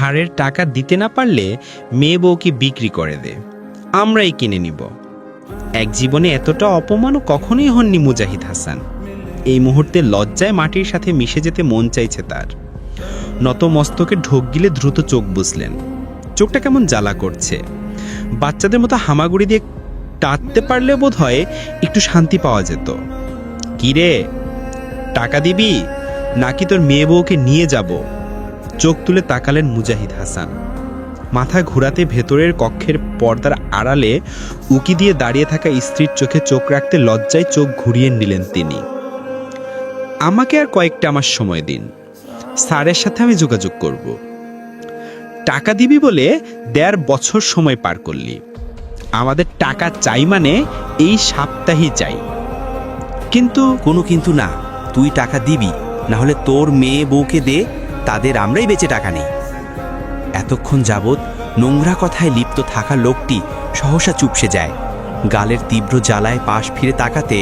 ধারের টাকা দিতে না পারলে মেয়ে বউকে বিক্রি করে দে, আমরাই কিনে নিব। এক জীবনে এতটা অপমানও কখনোই হননি মুজাহিদ হাসান। এই মুহূর্তে লজ্জায় মাটির সাথে মিশে যেতে মন চাইছে তার। নত মস্তকে ঢোক গিলে দ্রুত চোখ বুঝলেন। চোখটা কেমন জ্বালা করছে। বাচ্চাদের মতো হামাগুড়ি দিয়ে টানতে পারলে বোধ হয় একটু শান্তি পাওয়া যেত। কিরে, টাকা দিবি নাকি তোর মেয়ে বউকে নিয়ে যাব? চোখ তুলে তাকালেন মুজাহিদ হাসান। মাথা ঘুরাতে ভেতরের কক্ষের পর্দার আড়ালে উকি দিয়ে দাঁড়িয়ে থাকা স্ত্রীর চোখে চোখ রাখতে লজ্জায় চোখ ঘুরিয়ে নিলেন তিনি। আমাকে আর কয়েকটা আমার সময় দিন, স্যারের সাথে আমি যোগাযোগ করব। টাকা দিবি বলে ১.৫ বছর সময় পার করলি। আমাদের টাকা চাই মানে এই সপ্তাহেই চাই। কিন্তু কোনো কিন্তু না, তুই টাকা দিবি, না হলে তোর মেয়ে বউকে দে, তাদের আমরাই বেঁচে টাকা নেই। এতক্ষণ যাবৎ নোংরা কথায় লিপ্ত থাকা লোকটি সহসা চুপসে যায়। গালের তীব্র জ্বালায় পাশ ফিরে তাকাতে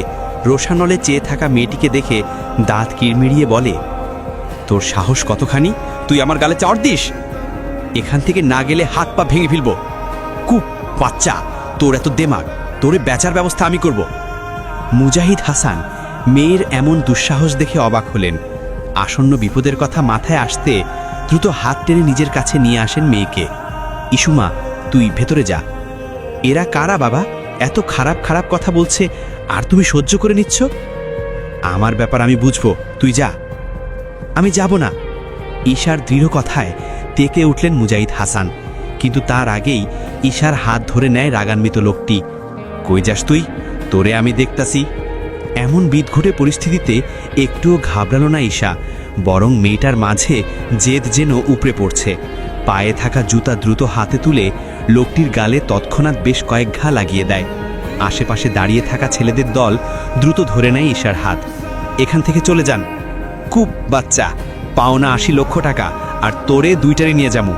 রোশানলে চেয়ে থাকা মেয়েটিকে দেখে দাঁত কিড়মিড়িয়ে বলে, তোর সাহস কতখানি, তুই আমার গালে চড় দিস? এখান থেকে না গেলে হাত পা ভেঙে ফেলবো। কুপ বাচ্চা, তোর এত দেমাগ, তোরে বেচার ব্যবস্থা আমি করব। মুজাহিদ হাসান মেয়ের এমন দুঃসাহস দেখে অবাক হলেন। আসন্ন বিপদের কথা মাথায় আসতে দ্রুত হাত টেনে নিজের কাছে নিয়ে আসেন মেয়েকে। ইসুমা, তুই ভেতরে যা। এরা কারা বাবা? এত খারাপ খারাপ কথা বলছে আর তুমি সহ্য করে নিচ্ছ? আমার ব্যাপার আমি বুঝবো, তুই যা। আমি যাব না। ঈশার দৃঢ় কথায় তেকে উঠলেন মুজাহিদ হাসান, কিন্তু তার আগেই ঈশার হাত ধরে নেয় রাগান্বিত লোকটি। কই যাস তুই? তোরে আমি দেখতাছি। এমন বিদঘুটে পরিস্থিতিতে একটুও ঘাবড়ালো না ঈশা, বরং মেয়েটার মাঝে জেদ যেন উপড়ে পড়ছে। পায়ে থাকা জুতা দ্রুত হাতে তুলে লোকটির গালে তৎক্ষণাৎ বেশ কয়েক ঘা লাগিয়ে দেয়। আশেপাশে দাঁড়িয়ে থাকা ছেলেদের দল দ্রুত ধরে নেয় ঈশার হাত। এখান থেকে চলে যান। খুব বাচ্চা, পাওনা ৮০ লক্ষ টাকা, আর তোরে দুইটারে নিয়ে যামু।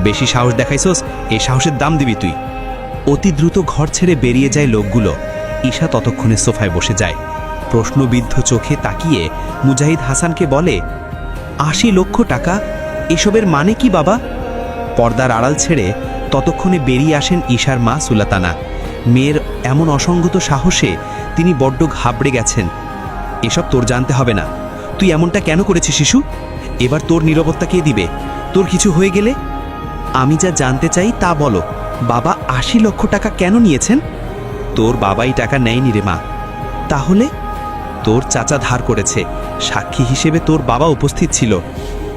বেশি সাহস দেখাইছস, এই সাহসের দাম দিবি তুই। অতি দ্রুত ঘর ছেড়ে বেরিয়ে যায় লোকগুলো। ঈশা ততক্ষণে সোফায় বসে যায়। প্রশ্নবিদ্ধ চোখে তাকিয়ে মুজাহিদ হাসানকে বলে, ৮০ লক্ষ টাকা? এসবের মানে কি বাবা? পর্দার আড়াল ছেড়ে ততক্ষণে বেরিয়ে আসেন ঈশার মা সুলাতানা। মেয়ের এমন অসংগত সাহসে তিনি বড্ড ঘাবড়ে গেছেন। এসব তোর জানতে হবে না। তুই এমনটা কেন করেছিস শিশু? এবার তোর নীরবতা কে দিবে? তোর কিছু হয়ে গেলে? আমি যা জানতে চাই তা বলো। বাবা ৮০ লক্ষ টাকা কেন নিয়েছেন? তোর বাবাই টাকা নেয়নি রে মা। তাহলে? তোর চাচা ধার করেছে, সাক্ষী হিসেবে তোর বাবা উপস্থিত ছিল।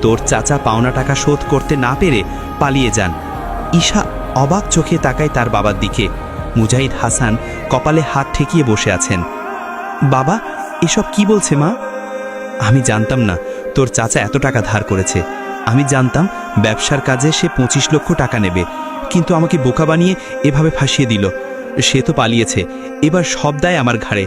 তোর চাচা পাওনা টাকা শোধ করতে না পেরে পালিয়ে যান। ঈশা অবাক চোখে তাকায় তার বাবার দিকে। মুজাহিদ হাসান কপালে হাত ঠেকিয়ে বসে আছেন। বাবা, এসব কি বলছে মা? আমি জানতাম না তোর চাচা এত টাকা ধার করেছে। আমি জানতাম ব্যবসার কাজে সে ২৫ লক্ষ টাকা নেবে, কিন্তু আমাকে বোকা বানিয়ে এভাবে ফাঁসিয়ে দিল। সে তো পালিয়েছে, এবার সব দায় আমার ঘাড়ে।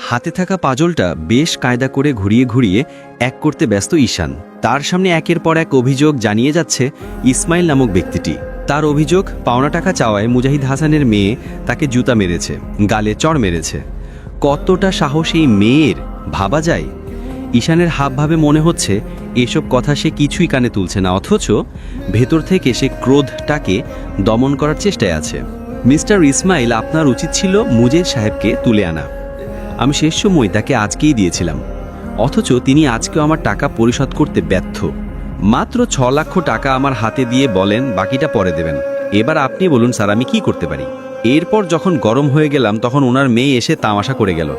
হাতে থাকা পাজলটা বেশ কায়দা করে ঘুরিয়ে ঘুরিয়ে এক করতে ব্যস্ত ঈশান। তার সামনে একের পর এক অভিযোগ জানিয়ে যাচ্ছে ইসমাইল নামক ব্যক্তিটি। তার অভিযোগ, পাওনা টাকা চাওয়ায় মুজাহিদ হাসানের মেয়ে তাকে জুতা মেরেছে, গালে চড় মেরেছে। কতটা সাহস এই মেয়ের, ভাবা যায়? ঈশানের হাবভাবে মনে হচ্ছে এসব কথা সে কিছুই কানে তুলছে না, অথচ ভেতর থেকে সে ক্রোধটাকে দমন করার চেষ্টায় আছে। মিস্টার ইসমাইল, আপনার উচিত ছিল মুজিব সাহেবকে তুলে আনা। আমি শেষ সময় তাকে আজকেই দিয়েছিলাম, অথচ তিনি আজকেও আমার টাকা পরিশোধ করতে ব্যর্থ। মাত্র ৬ লক্ষ টাকা আমার হাতে দিয়ে বলেন বাকিটা পরে দেবেন। এবার আপনি বলুন স্যার, আমি কি করতে পারি? এরপর যখন গরম হয়ে গেলাম তখন ওনার মেয়ে এসে তামাশা করে গেল।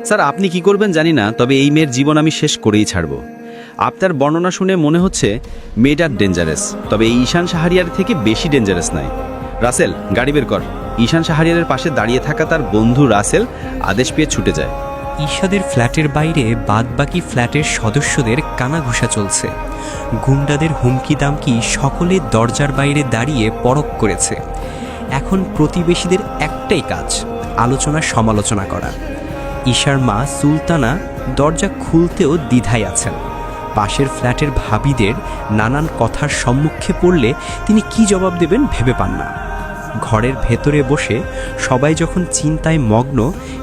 স্যার, আপনি কি করবেন জানি না, তবে এই মেয়ের জীবন আমি শেষ করেই ছাড়ব। আপনার বর্ণনা শুনে মনে হচ্ছে মেয়েটা ডেঞ্জারাস, তবে এই ঈশান শাহরিয়ার থেকে বেশি ডেঞ্জারাস নয়। রাসেল, গাড়ি বের কর। ঈশান শাহরিয়ারের পাশে দাঁড়িয়ে থাকা তার বন্ধু রাসেল আদেশ পেয়ে ছুটে যায়। ঈশাদের ফ্ল্যাটের বাইরে বাদবাকি ফ্ল্যাটের সদস্যদের কানাঘুষা চলছে। গুন্ডাদের হুমকি দামকি সকলে দরজার বাইরে দাঁড়িয়ে পরখ করেছে। এখন প্রতিবেশীদের একটাই কাজ, আলোচনা সমালোচনা করা। ঈশার মা সুলতানা দরজা খুলতেও দ্বিধায় আছেন। পাশের ফ্ল্যাটের ভাবিদের নানান কথার সম্মুখে পড়লে তিনি কি জবাব দেবেন ভেবে পান না। ঘরের ভেতরে বসে সবাই যখন চিন্তায় মগ্ন,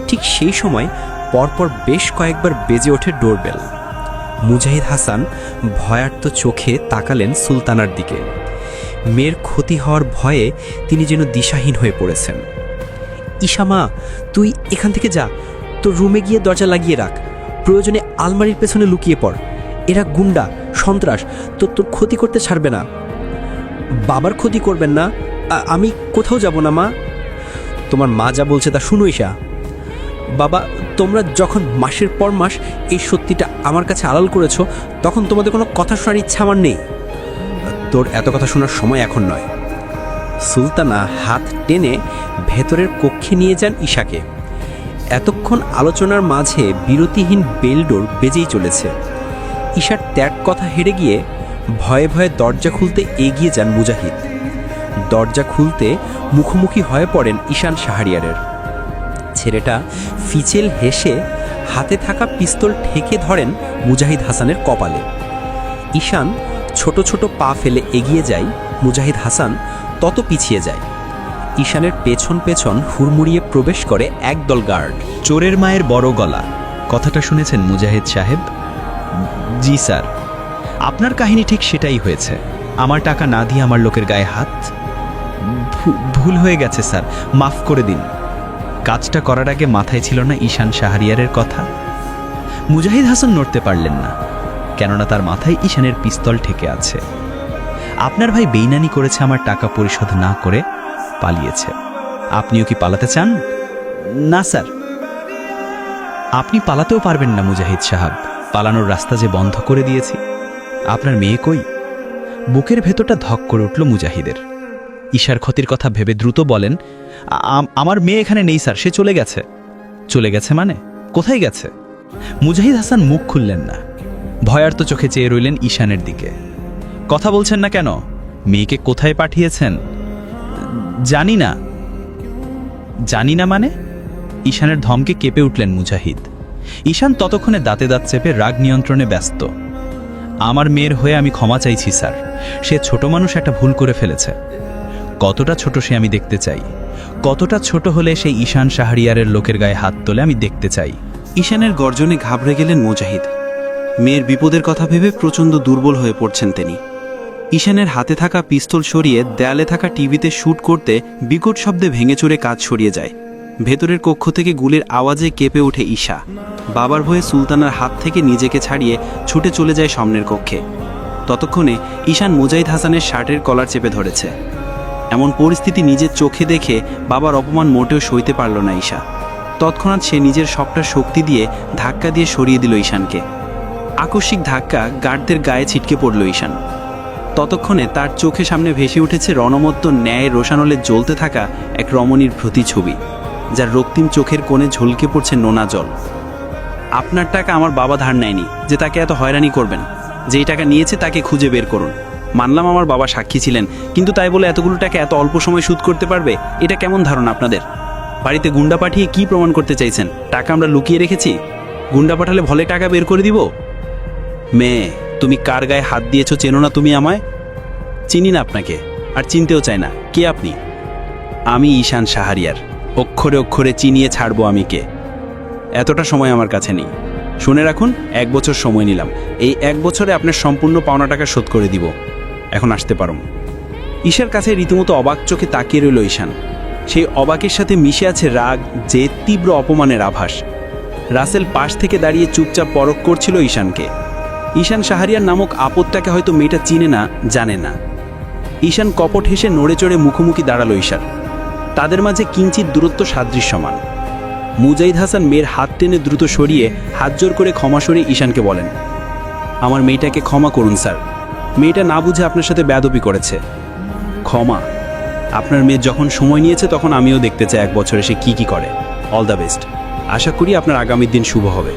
ঠিক সেই সময় পরপর বেশ কয়েকবার বেজে ওঠে ডোরবেল। মুজাহিদ হাসান ভয়ার্ত চোখে তাকালেন সুলতানার দিকে। মেয়ের ক্ষতি হওয়ার ভয়ে তিনি যেন দিশাহীন হয়ে পড়েছেন। ঈশামা, তুই এখান থেকে যা, তোর রুমে গিয়ে দরজা লাগিয়ে রাখ, প্রয়োজনে আলমারির পেছনে লুকিয়ে পড়। এরা গুন্ডা, সন্ত্রাস, তোর ক্ষতি করতে ছাড়বে না। বাবার ক্ষতি করবেন না, আমি কোথাও যাব না মা। তোমার মা যা বলছে তা শুনো ঈশা। বাবা, তোমরা যখন মাসের পর মাস এই সত্যিটা আমার কাছে আড়াল করেছো, তখন তোমাদের কোনো কথা শোনার ইচ্ছা আমার নেই। তোর এত কথা শোনার সময় এখন নয়। সুলতানা হাত টেনে ভেতরের কক্ষে নিয়ে যান ঈশাকে। এতক্ষণ আলোচনার মাঝে বিরতিহীন বেলডোর বেজেই চলেছে। ঈশার ত্যাগ কথা হেরে গিয়ে ভয়ে ভয়ে দরজা খুলতে এগিয়ে যান মুজাহিদ। দরজা খুলতে মুখোমুখি হয়ে পড়েন ঈশান শাহরিয়ারের। ছেলেটা ফিচেল হেসে হাতে থাকা পিস্তল ঠেকে ধরেন মুজাহিদ হাসানের কপালে। ঈশান ছোট ছোট পা ফেলে এগিয়ে যায়, মুজাহিদ হাসান তত পিছিয়ে যায়। ঈশানের পেছন পেছন হুড়মুড়িয়ে প্রবেশ করে একদল গার্ড। চোরের মায়ের বড় গলা, কথাটা শুনেছেন মুজাহিদ সাহেব? জি স্যার, আপনার কাহিনী ঠিক সেটাই হয়েছে। আমার টাকা না দিয়ে আমার লোকের গায়ে হাত। ভুল হয়ে গেছে স্যার, মাফ করে দিন। কাজটা করার আগে মাথায় ছিল না ঈশান শাহরিয়ারের কথা? মুজাহিদ হাসান নড়তে পারলেন না, কেননা তার মাথায় ঈশানের পিস্তল ঠেকে আছে। আপনার ভাই বেইমানি করেছে, আমার টাকা পরিশোধ না করে পালিয়েছে। আপনিও কি পালাতে চান? না স্যার, আপনি পালাতেও পারবেন না মুজাহিদ সাহেব। পালানোর রাস্তা যে বন্ধ করে দিয়েছি। আপনার মেয়ে কই? বুকের ভেতরটা ধক করে উঠল মুজাহিদের। ঈশার ক্ষতির কথা ভেবে দ্রুত বলেন, আমার মেয়ে এখানে নেই স্যার, সে চলে গেছে। চলে গেছে মানে? কোথায় গেছে? মুজাহিদ হাসান মুখ খুললেন না, ভয়ার্ত চোখে চেয়ে রইলেন ঈশানের দিকে। কথা বলছেন না কেন? মেয়েকে কোথায় পাঠিয়েছেন? জানি না। জানি না মানে? ঈশানের ধমকে কেঁপে উঠলেন মুজাহিদ। ঈশান ততক্ষণে দাঁতে দাঁত চেপে রাগ নিয়ন্ত্রণে ব্যস্ত। আমার মেয়ের হয়ে আমি ক্ষমা চাইছি স্যার, সে ছোট মানুষ, একটা ভুল করে ফেলেছে। কতটা ছোট সে আমি দেখতে চাই, কতটা ছোট হলে সেই ঈশান শাহরিয়ারের লোকের গায়ে হাত তোলে আমি দেখতে চাই। ঈশানের গর্জনে ঘাবড়ে গেলেন মুজাহিদ। মেয়ের বিপদের কথা ভেবে প্রচণ্ড দুর্বল হয়ে পড়ছেন তিনি। ঈশানের হাতে থাকা পিস্তল সরিয়ে দেয়ালে থাকা টিভিতে শ্যুট করতে বিকট শব্দে ভেঙে চুরে কাজ সরিয়ে যায়। ভেতরের কক্ষ থেকে গুলির আওয়াজে কেঁপে ওঠে ঈশা। বাবার ভয়ে সুলতানার হাত থেকে নিজেকে ছাড়িয়ে ছুটে চলে যায় সামনের কক্ষে। ততক্ষণে ঈশান মুজাহিদ হাসানের শার্টের কলার চেপে ধরেছে। এমন পরিস্থিতি নিজের চোখে দেখে বাবার অপমান মোটেও সইতে পারল না ঈশা। তৎক্ষণাৎ সে নিজের সবটা শক্তি দিয়ে ধাক্কা দিয়ে সরিয়ে দিল ঈশানকে। আকস্মিক ধাক্কা গার্ডদের গায়ে ছিটকে পড়ল ঈশান। ততক্ষণে তার চোখে সামনে ভেসে উঠেছে রণমত্ত ন্যায় রোশানলে জ্বলতে থাকা এক রমণীর প্রতিছবি, যার রক্তিম চোখের কোণে ঝলকে পড়ছে নোনা জল। আপনার টাকা আমার বাবা ধার নেয়নি যে তাকে এত হয়রানি করবেন। যেই টাকা নিয়েছে তাকে খুঁজে বের করুন। মানলাম আমার বাবা সাক্ষী ছিলেন, কিন্তু তাই বলে এতগুলো টাকা এত অল্প সময় শোধ করতে পারবে? এটা কেমন ধারণা আপনাদের? বাড়িতে গুন্ডা পাঠিয়ে কি প্রমাণ করতে চাইছেন? টাকা আমরা লুকিয়ে রেখেছি? গুন্ডা পাঠালে ভলে টাকা বের করে দিব? মেয়ে, তুমি কার গায়ে হাত দিয়েছো চেনো না তুমি আমায়? চিনি না আপনাকে, আর চিনতেও চাই না। কে আপনি? আমি ঈশান শাহরিয়ার। অক্ষরে অক্ষরে চিনিয়ে ছাড়বো আমি কে। এতটা সময় আমার কাছে নেই। শুনে রাখুন, 1 বছর সময় নিলাম। এই 1 বছরে আপনার সম্পূর্ণ পাওনা টাকা শোধ করে দিব। এখন আসতে পারো। ঈশার কাছে রীতিমতো অবাক চোখে তাকিয়ে রইল ঈশান। সেই অবাকের সাথে মিশে আছে রাগ, যে তীব্র অপমানের আভাস। রাসেল পাশ থেকে দাঁড়িয়ে চুপচাপ পরখ করছিল ঈশানকে। ঈশান শাহরিয়ার নামক আপদটাকে হয়তো মেয়েটা চিনে না, জানে না। ঈশান কপট হেসে নড়ে চড়ে মুখোমুখি দাঁড়ালো ঈশার। তাদের মাঝে কিঞ্চিত দূরত্ব সাদৃশ্যমান। মুজাহিদ হাসান মেয়ের হাত টেনে দ্রুত সরিয়ে হাত জোর করে ক্ষমা সরিয়ে ঈশানকে বলেন, আমার মেয়েটাকে ক্ষমা করুন স্যার। মেয়েটা না বুঝে আপনার সাথে বেয়াদবি করেছে। ক্ষমা? আপনার মেয়ে যখন সময় নিয়েছে তখন আমিও দেখতে চাই 1 বছরে সে কি করে। All the best. আশা করি আপনার আগামী দিন শুভ হবে।